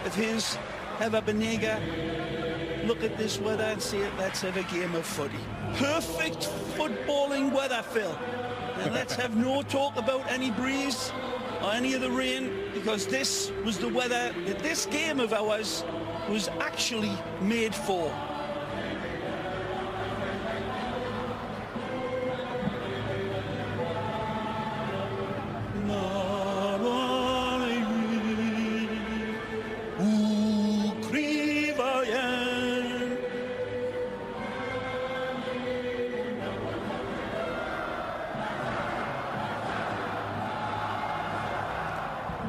of his, have a Banega, look at this weather and say, let's have a game of footy. Perfect footballing weather, Phil. And let's have no talk about any breeze or any of the rain, because this was the weather that this game of ours was actually made for.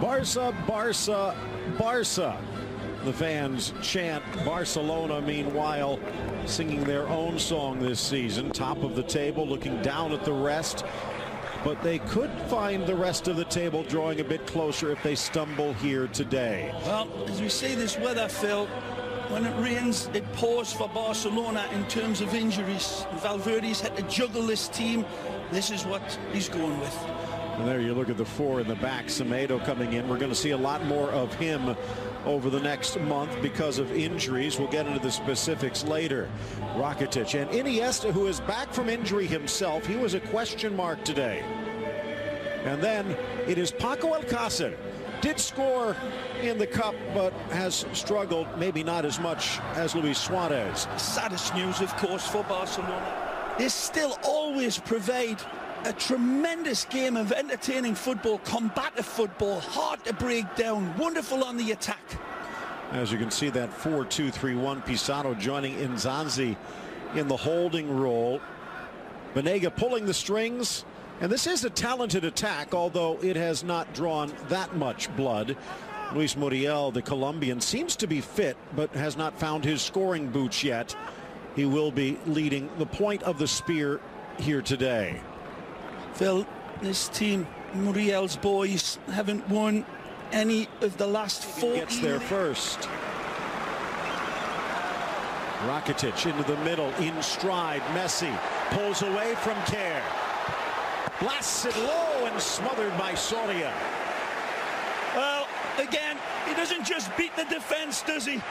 Barca, Barca, Barca. The fans chant. Barcelona, meanwhile, singing their own song this season. Top of the table, looking down at the rest. But they could find the rest of the table drawing a bit closer if they stumble here today. Well, as we say this weather, Phil, when it rains, it pours for Barcelona in terms of injuries. Valverde's had to juggle this team. This is what he's going with. And there you look at the four in the back. Semedo coming in. We're going to see a lot more of him over the next month because of injuries. We'll get into the specifics later. Rakitic and Iniesta, who is back from injury himself. He was a question mark today. And then it is Paco Alcácer. Did score in the cup, but has struggled, maybe not as much as Luis Suarez. Saddest news, of course, for Barcelona. They still always provide a tremendous game of entertaining football, combative football, hard to break down, wonderful on the attack. As you can see, that 4-2-3-1, Pizarro joining Nzanzi in the holding role. Banega pulling the strings, and this is a talented attack, although it has not drawn that much blood. Luis Muriel, the Colombian, seems to be fit, but has not found his scoring boots yet. He will be leading the point of the spear here today. Phil, this team, Muriel's boys, haven't won any of the last 4. Gets there first. Rakitic into the middle, in stride. Messi pulls away from Kerr. Blasts it low and smothered by Soria. Well, again, he doesn't just beat the defense, does he?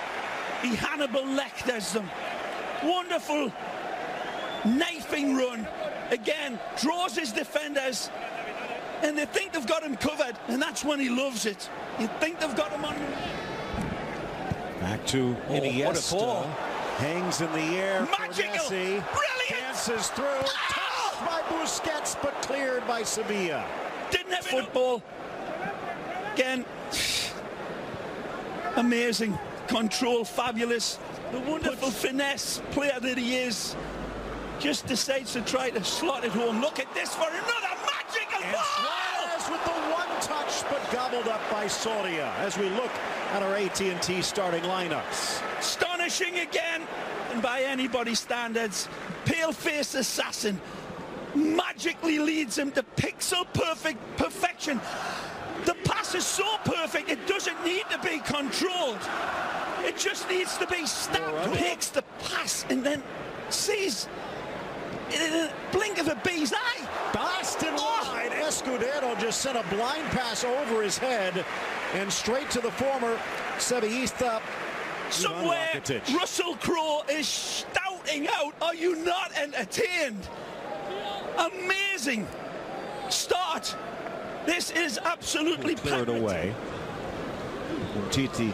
He Hannibal Lecters them. Wonderful knifing run. Again, draws his defenders, and they think they've got him covered, and that's when he loves it. You think they've got him on. Back to Iniesta. Hangs in the air. Magical! Messi. Brilliant! Dances through. Touched by Busquets, but cleared by Sevilla. Didn't have football. Again, amazing. Control, fabulous. The wonderful finesse player that he is. Just decides to try to slot it home. Look at this for another magical and ball! Suarez with the one touch, but gobbled up by Soria as we look at our AT&T starting lineups. Astonishing again, and by anybody's standards, pale-faced assassin magically leads him to pixel-perfect perfection. The pass is so perfect, it doesn't need to be controlled. It just needs to be stabbed. Takes the pass and then sees in a blink of a bee's eye. Blasted wide. Escudero just sent a blind pass over his head and straight to the former Sevillista. Somewhere Russell Crowe is shouting out, are you not entertained? Amazing start. This is absolutely cleared away. Titi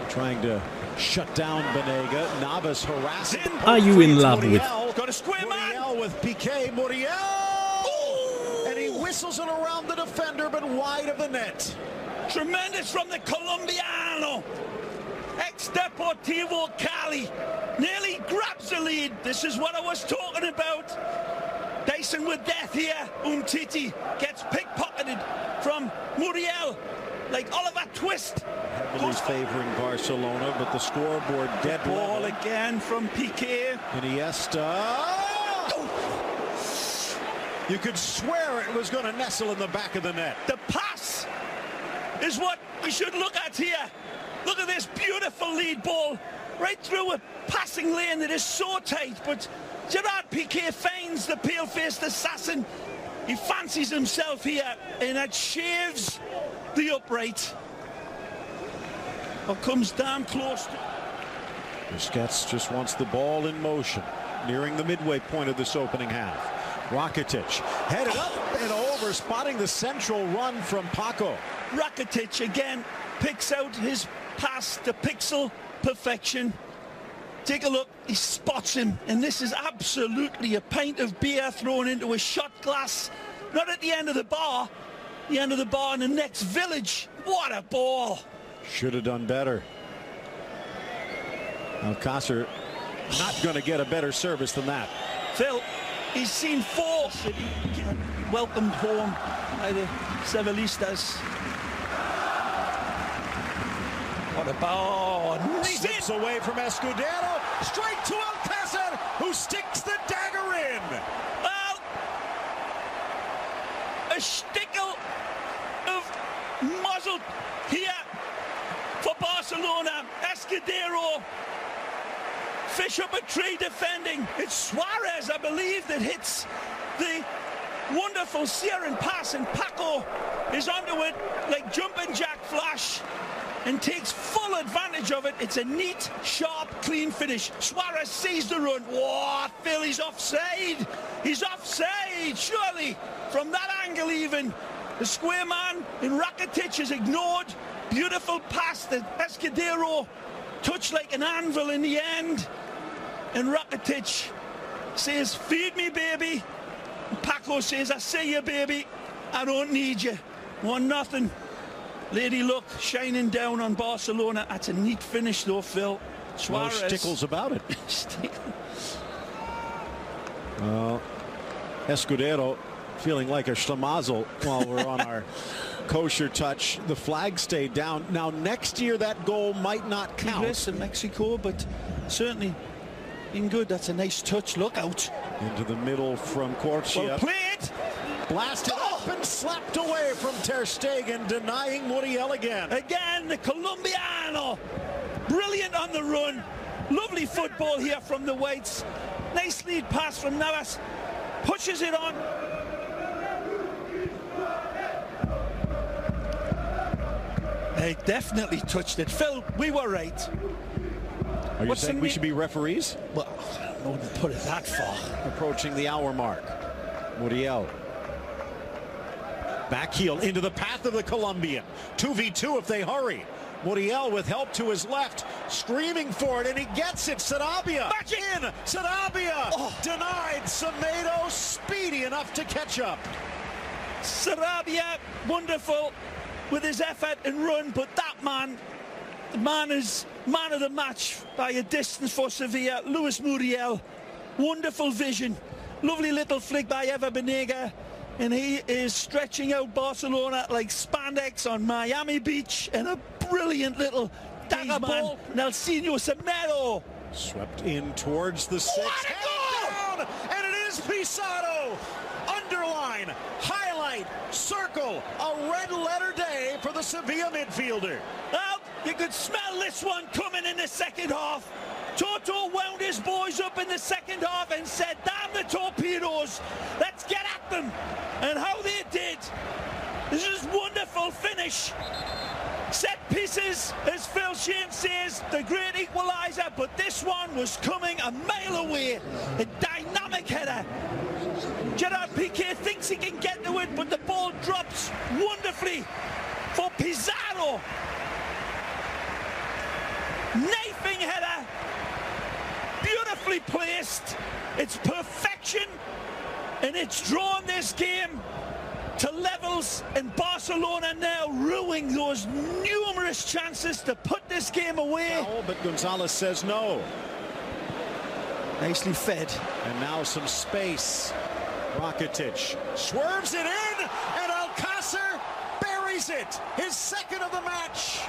trying to shut down Banega. Navas harassing. Are you in love with? Got a square man with Piqué. Muriel. Oh! And he whistles it around the defender, but wide of the net. Tremendous from the Colombiano. Ex-Deportivo Cali. Nearly grabs the lead. This is what I was talking about. Dyson with death here. Titi gets pickpocketed from Muriel. Like Oliver Twist. Heavily favoring Barcelona, but the scoreboard dead ball level. Again from Piqué. Iniesta. You could swear it was going to nestle in the back of the net. The pass is what we should look at here. Look at this beautiful lead ball right through a passing lane that is so tight, but Gerard Piqué finds the pale-faced assassin. He fancies himself here, and that shaves the upright. or comes damn close. Busquets just wants the ball in motion, nearing the midway point of this opening half. Rakitic headed up and over, spotting the central run from Paco. Rakitic again picks out his pass to pixel perfection. Take a look, he spots him, and this is absolutely a pint of beer thrown into a shot glass. Not at the end of the bar, the end of the bar in the next village. What a ball. Should have done better. Alcácer not going to get a better service than that. Phil, he's seen 4. Welcomed home by the Sevillistas. What a ball. Slips away from Escudero, straight to Alcácer, who sticks the dagger in. Well, a stickle of muzzle here for Barcelona. Escudero, fish up a tree defending. It's Suarez, I believe, that hits the wonderful searing pass, and Paco is onto it like jumping jack flash and takes full advantage of it. It's a neat, sharp, clean finish. Suarez sees the run. Whoa, Phil, he's offside. He's offside, surely. From that angle even, the square man in Rakitic is ignored. Beautiful pass that Escudero touched like an anvil in the end. And Rakitic says, feed me, baby. And Paco says, I see you, baby. I don't need you. 1-0. Lady Luck shining down on Barcelona. That's a neat finish though, Phil. Suarez. No stickles about it. Escudero feeling like a schlemazel while we're on our kosher touch. The flag stayed down. Now next year that goal might not count. In Mexico, but certainly been good. That's a nice touch. Look out. Into the middle from Corchia. Well played. Blasted up and slapped away from Ter Stegen, denying Muriel again. Again, the Colombiano. Brilliant on the run. Lovely football here from the Whites. Nice lead pass from Navas. Pushes it on. They definitely touched it. Phil, we were right. Are you saying we should be referees? Well, I wouldn't put it that far. Approaching the hour mark. Muriel. Back heel into the path of the Colombian. 2v2 if they hurry. Muriel with help to his left, screaming for it, and he gets it. Sarabia in. Sarabia denied. Semedo speedy enough to catch up. Sarabia, wonderful with his effort and run, but that man, the man is man of the match by a distance for Sevilla. Luis Muriel, wonderful vision. Lovely little flick by Eva Banega. And he is stretching out Barcelona like spandex on Miami Beach, and a brilliant little dagger ball. Nelsinho Semedo. Swept in towards the 6. What a goal! Down, and it is Pizarro. Underline, highlight, circle, a red letter day for the Sevilla midfielder. Well, you could smell this one coming in the second half. Toto wound his boys up in the second half and said, damn the torpedoes, let's get at them. And how they did. This is wonderful finish. Set pieces, as Phil Shane says, the great equaliser, but this one was coming a mile away. A dynamic header. Gerard Piqué thinks he can get to it, but the ball drops wonderfully for Pizarro. Knifing header. Beautifully placed. It's perfection, and it's drawn this game to levels, and Barcelona now ruining those numerous chances to put this game away. Foul, but Gonzalez says no. Nicely fed. And now some space. Rakitic swerves it in, and Alcácer buries it. His second of the match.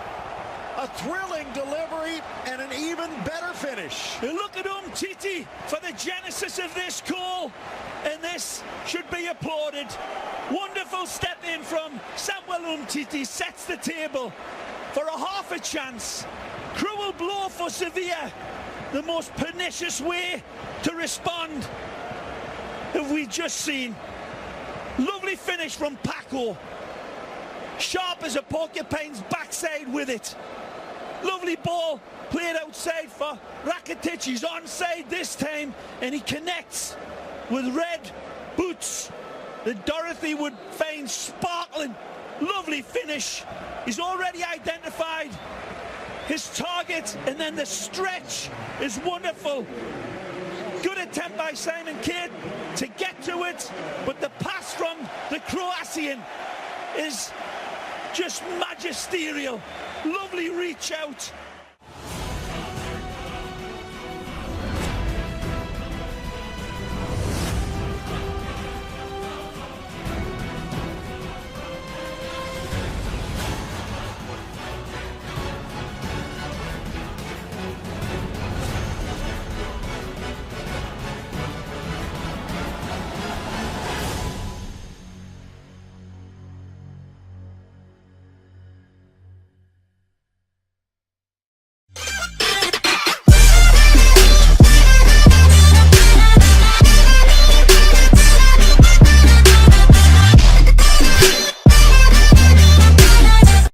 A thrilling delivery and an even better finish. Look at Titi for the genesis of this goal, and this should be applauded. Wonderful step in from Samuel Titi, sets the table for a half a chance. Cruel blow for Sevilla. The most pernicious way to respond have we just seen. Lovely finish from Paco. Sharp as a porcupine's backside with it. Lovely ball played outside for Rakitic. He's onside this time, and he connects with red boots that Dorothy would find sparkling. Lovely finish. He's already identified his target, and then the stretch is wonderful. Good attempt by Simon Kidd to get to it, but the pass from the Croatian is just magisterial. Lovely reach out